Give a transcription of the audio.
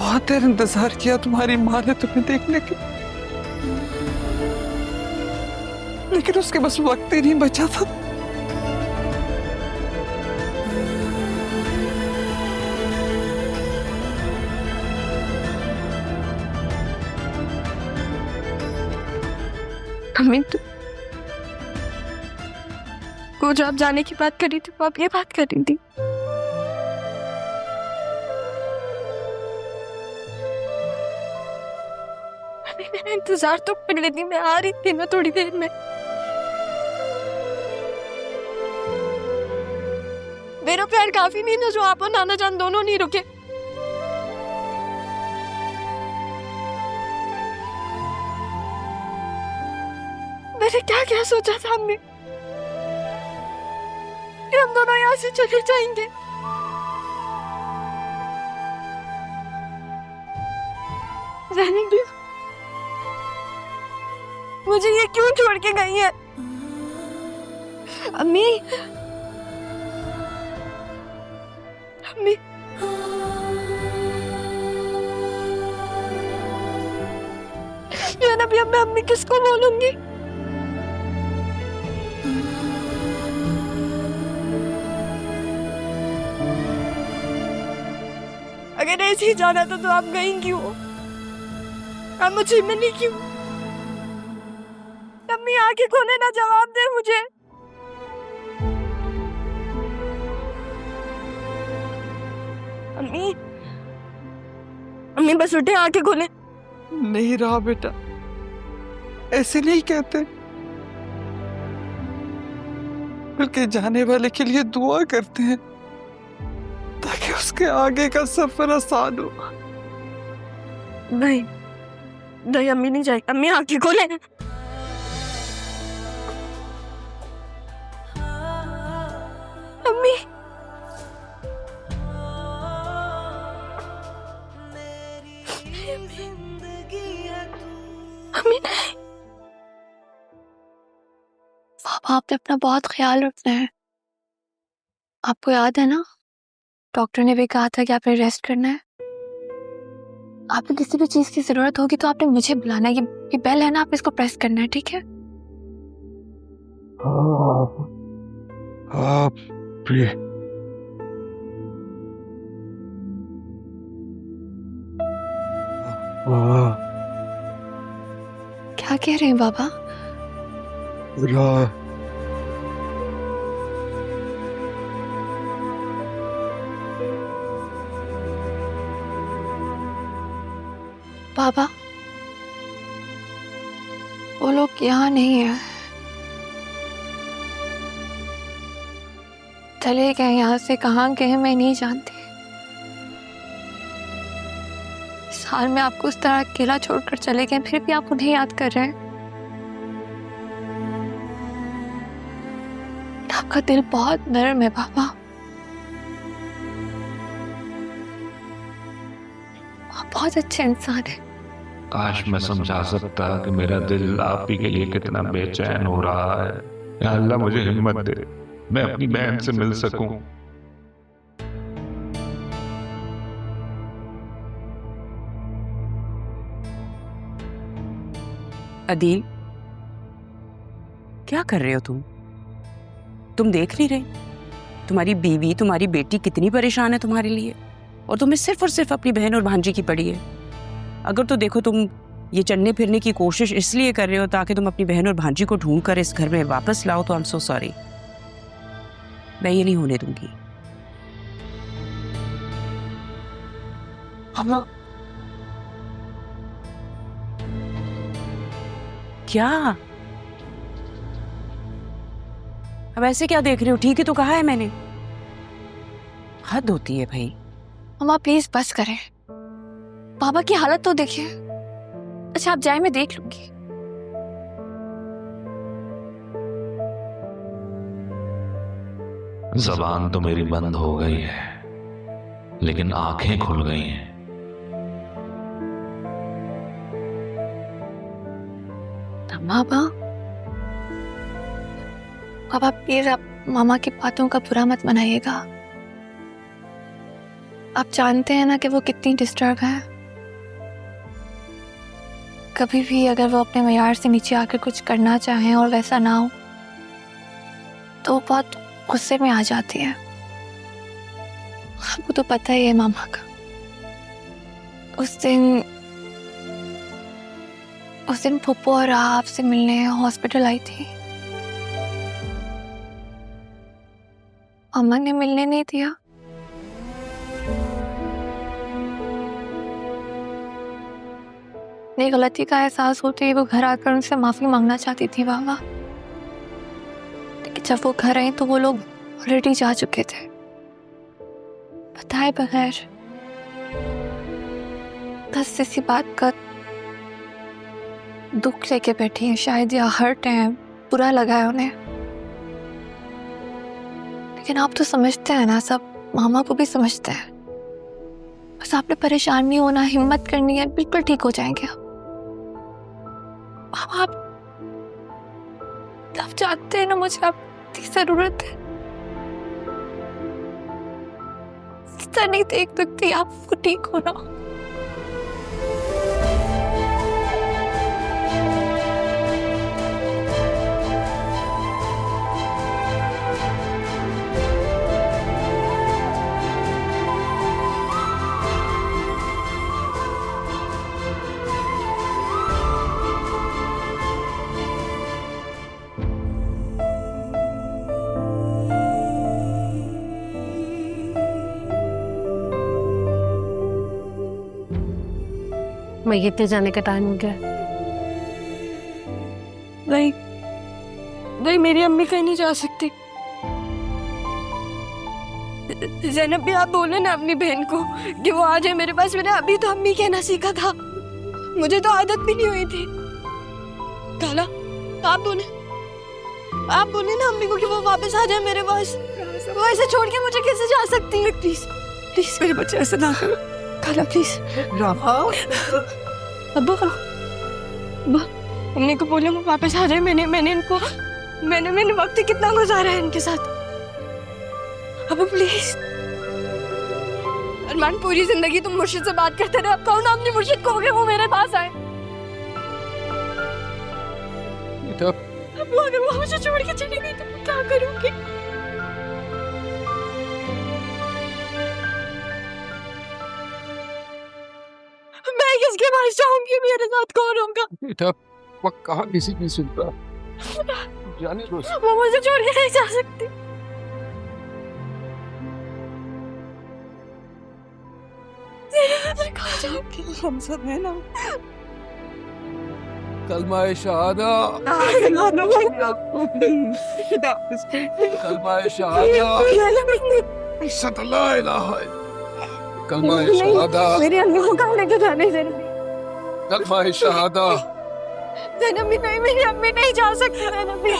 बहुत देर इंतजार किया तुम्हारी माँ ने तुम्हें देखने के, लेकिन उसके बस वक्त ही नहीं बचा था। अमित, वो जो आप जाने की बात कर रही थी वो आप ये बात कर रही थी? अभी मेरा इंतजार तो कर लेती, मैं आ रही थी ना थोड़ी देर में। मेरा प्यार काफी नहीं था जो आप और नाना जान दोनों नहीं रुके? मैंने क्या क्या सोचा था हमने कि हम दोनों यहाँ से चले जाएंगे। रहने दो, मुझे ये क्यों छोड़ के गई है? अम्मी, अम्मी, अभी अब मैं अम्मी किसको बोलूंगी? अगर ऐसे ही जाना था तो आप गई क्यों? आप मुझे मिली क्यों? अम्मी आंखें खोले ना, जवाब दे मुझे। अम्मी, अम्मी बस उठे, आंखें खोले। नहीं रहा बेटा, ऐसे नहीं कहते, बल्कि जाने वाले के लिए दुआ करते हैं ताकि उसके आगे का सफर आसान हो। नहीं नहीं, अम्मी नहीं जाएगी। अम्मी आंखें खोले। अम्मी, अम्मी नहीं। पापा, आपने अपना बहुत ख्याल रखना है। आपको याद है ना, डॉक्टर ने भी कहा था कि आपने रेस्ट करना है। आपको किसी भी चीज की जरूरत होगी तो आपने मुझे बुलाना है। ये बेल है ना, आप इसको प्रेस करना है, ठीक है? प्रिय, क्या कह रहे हैं बाबा? बाबा, वो लोग यहाँ नहीं है, चले गए यहाँ से। कहाँ गए मैं नहीं जानती। इस हाल में आपको उस तरह अकेला छोड़कर चले गए, फिर भी आप उन्हें याद कर रहे हैं। आपका दिल बहुत नर्म है बाबा, आप बहुत अच्छे इंसान हैं। काश मैं समझा सकता कि मेरा दिल आप ही के लिए कितना बेचैन हो रहा है। या अल्लाह मुझे हिम्मत दे, मैं अपनी बहन से मिल सकूं। अदील, क्या कर रहे हो तुम? तुम देख नहीं रहे तुम्हारी बीवी, तुम्हारी बेटी कितनी परेशान है तुम्हारे लिए, और तुम्हें सिर्फ और सिर्फ अपनी बहन और भांजी की पड़ी है। अगर तो देखो, तुम ये चढ़ने फिरने की कोशिश इसलिए कर रहे हो ताकि तुम अपनी बहन और भांजी को ढूंढ कर इस घर में वापस लाओ, तो आई एम सो सॉरी, मैं ये नहीं होने दूंगी। अम्मा, क्या? अब ऐसे क्या देख रहे हो? ठीक ही तो कहा है मैंने। हद होती है भाई। मम्मा प्लीज बस करें, बाबा की हालत तो देखिए। अच्छा आप जाए, मैं देख लूंगी। जबान तो मेरी बंद हो गई है, लेकिन आंखें खुल गई हैं। बाबा, बाबा प्लीज आप मामा की बातों का बुरा मत मनाइएगा। आप जानते हैं ना कि वो कितनी डिस्टर्ब है। कभी भी अगर वो अपने मयार से नीचे आकर कुछ करना चाहें और वैसा ना हो तो वो बहुत गुस्से में आ जाती है। आपको तो पता ही है मामा का। उस दिन फुप्पो और आपसे मिलने हॉस्पिटल आई थी। अम्मा ने मिलने नहीं दिया। अपनी गलती का एहसास होते ही वो घर आकर उनसे माफी मांगना चाहती थी मामा, लेकिन जब वो घर आई तो वो लोग ऑलरेडी जा चुके थे, बताए बगैर। बस इसी बात का दुख लेके बैठी है शायद, या हर टाइम बुरा लगा है उन्हें। लेकिन आप तो समझते हैं ना सब, मामा को भी समझते हैं। बस आपने परेशान नहीं होना, हिम्मत करनी है, बिल्कुल ठीक हो जाएंगे आप जानते हैं ना मुझे आपकी जरूरत है। नहीं देख सकती आपको ठीक होना। मैयत के जाने का टाइम हो गया। नहीं नहीं, मेरी अम्मी कहीं नहीं जा सकती। ज़ैनब भी आप बोले ना अपनी बहन को कि वो आ जाए मेरे पास। मैंने अभी तो अम्मी कहना सीखा था, मुझे तो आदत भी नहीं हुई थी। काला, आप बोले ना अम्मी को कि वो वापस आ जाए मेरे पास। वो ऐसे छोड़ के मुझे कैसे जा सकती है? प्लीज प्लीज मेरे बच्चे ऐसे ना करो। काला प्लीज। अब्बा अम्मी को बोले वो वापस आ जाए। मैंने वक्त ही कितना गुजारा है इनके साथ। अब प्लीज अरमान, पूरी जिंदगी तुम मुर्शिद से बात करते रहे। अब कहो ना अपने मुर्शिद को वो मेरे पास आए। अब अगर वो मुझे छोड़ के चली गई तो मैं क्या करूंगी? मैं किसके पास जाऊंगी? मेरे साथ कौन होगा? बेटा वक्त कहाँ किसी की सुनता, जाने दो। वो मुझे छोड़ के नहीं जा सकती। हम सब है ना। कलमा-ए शहादा, कलमा-ए शहादा, अशहदु अल्ला इलाहा इल्लल्लाह, कलमा-ए शहादा, मेरी अम्मी को कहाँ लेके जाने दे रही? कलमा-ए शहादा। ज़ैनब भी नहीं, मेरी अम्मी नहीं जा सकती। ज़ैनब भी